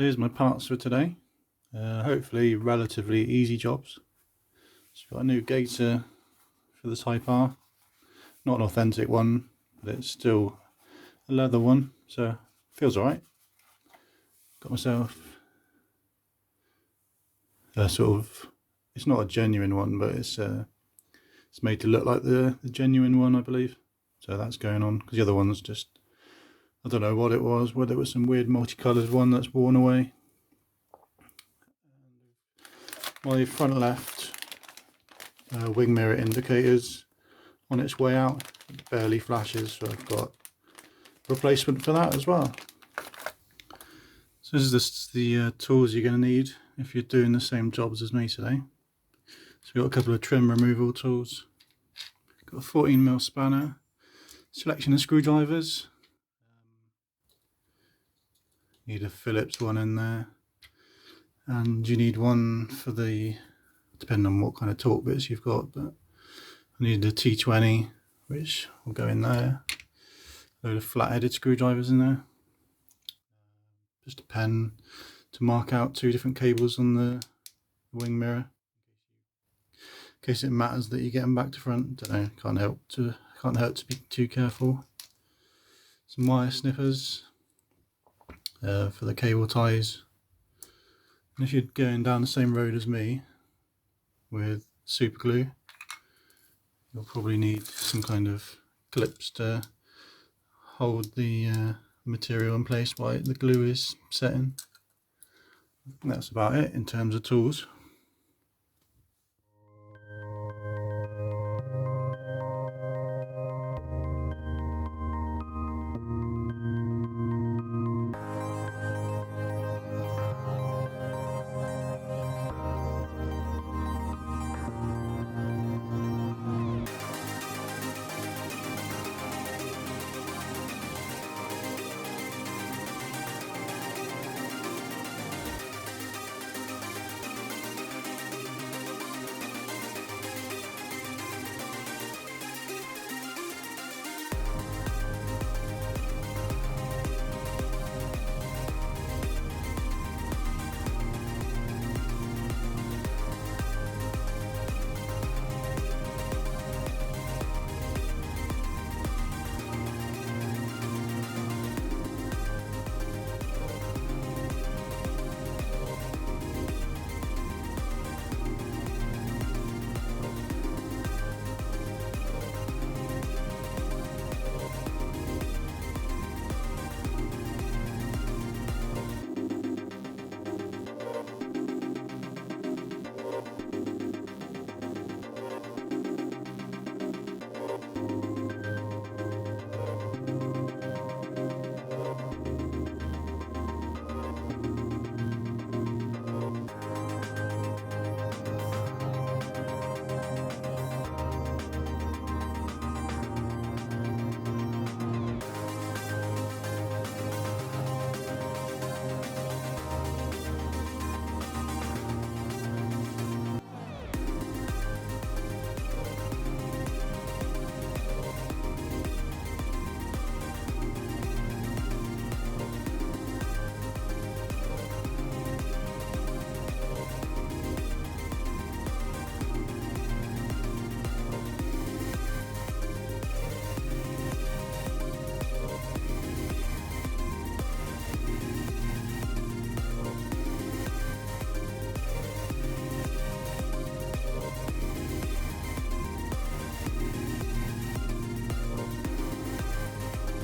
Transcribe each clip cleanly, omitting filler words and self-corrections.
Here's my parts for today. Hopefully relatively easy jobs. So we've got a new Gaiter for the Type R. Not an authentic one, but it's still a leather one, so feels alright. Got myself a it's not a genuine one, but it's made to look like the genuine one, I believe. So that's going on, because the other one's just, I don't know what it was, whether it was some weird multicoloured one that's worn away. My front left wing mirror indicator's on its way out. It barely flashes, so I've got a replacement for that as well. So this is the tools you're going to need if you're doing the same jobs as me today. So we've got a couple of trim removal tools. Got a 14mm spanner, selection of screwdrivers. Need a Phillips one in there, and you need one for the, depending on what kind of torque bits you've got, but I need a T20, which will go in there. A load of flat-headed screwdrivers in there. Just a pen to mark out 2 different cables on the wing mirror, in case it matters that you get them back to front. Don't know, can't hurt to be too careful. Some wire snippers for the cable ties. And if you're going down the same road as me with super glue, you'll probably need some kind of clips to hold the material in place while the glue is setting. And that's about it in terms of tools.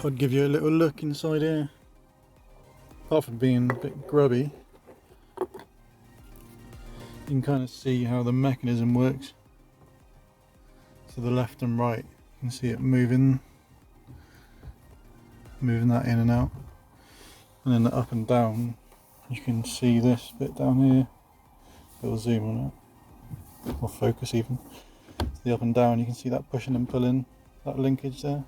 I'd give you a little look inside here. Apart from being a bit grubby, you can kind of see how the mechanism works. So the left and right, you can see it moving that in and out. And then the up and down, you can see this bit down here. Little zoom on it, or focus even. The up and down, you can see that pushing and pulling, that linkage there.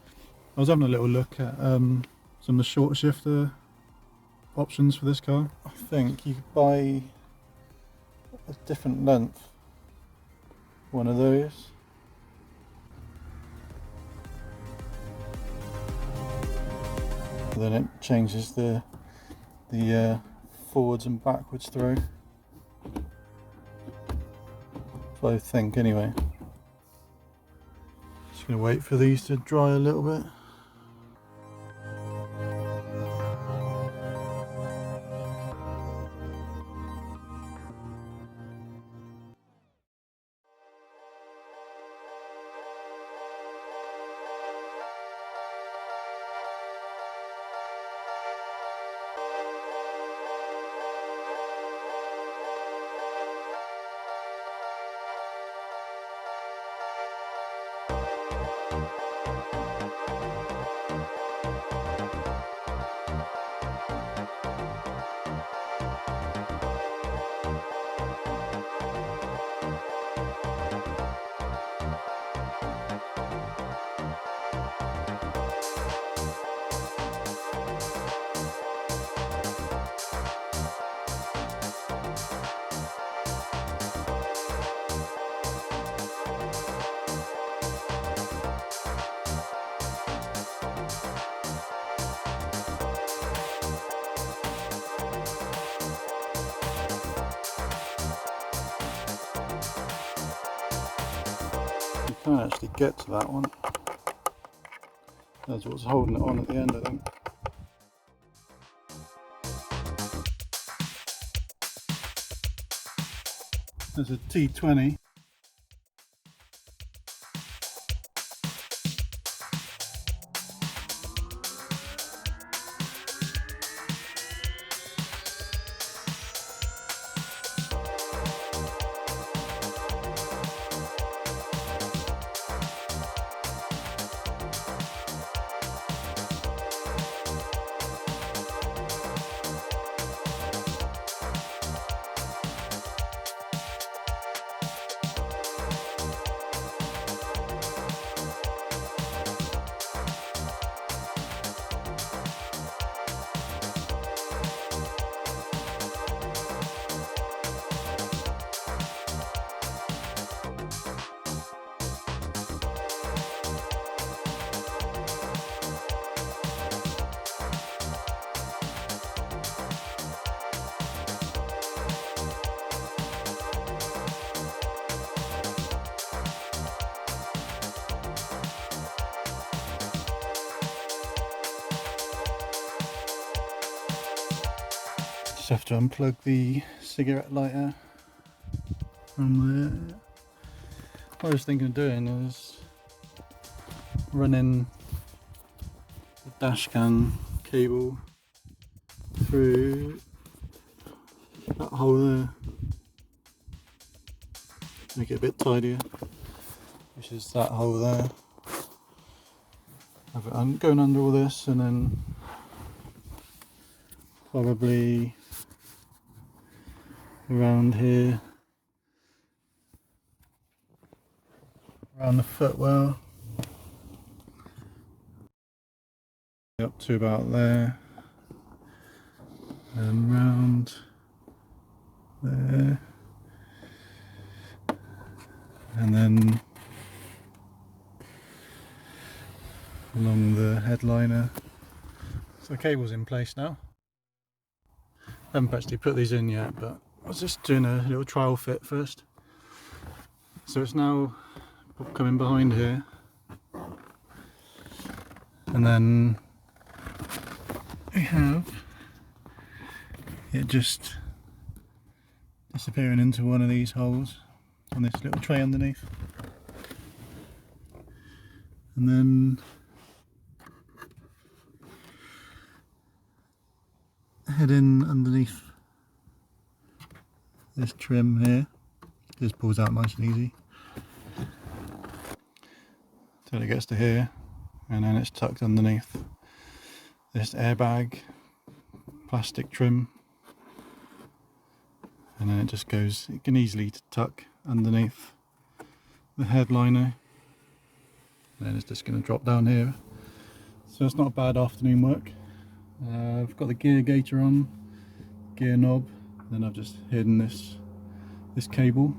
I was having a little look at some of the short shifter options for this car. I think you could buy a different length one of those. Then it changes the forwards and backwards through. That's what I think anyway. Just going to wait for these to dry a little bit. Can't actually get to that one. That's what's holding it on at the end, I think. There's a T20. Just have to unplug the cigarette lighter from there. What I was thinking of doing is running the dashcam cable through that hole there, make it a bit tidier, which is that hole there. I'm going under all this, and then probably around here, around the footwell, up to about there, and round there, and then along the headliner. So the cable's in place now. I haven't actually put these in yet, but I was just doing a little trial fit first. So it's now coming behind here, and then we have it just disappearing into one of these holes on this little tray underneath, and then heading underneath this trim here. Just pulls out nice and easy till it gets to here, and then it's tucked underneath this airbag plastic trim, and then it just goes, it can easily tuck underneath the headliner, and then it's just going to drop down here. So it's not a bad afternoon work. I've got the gear gaiter on, gear knob, then I've just hidden this cable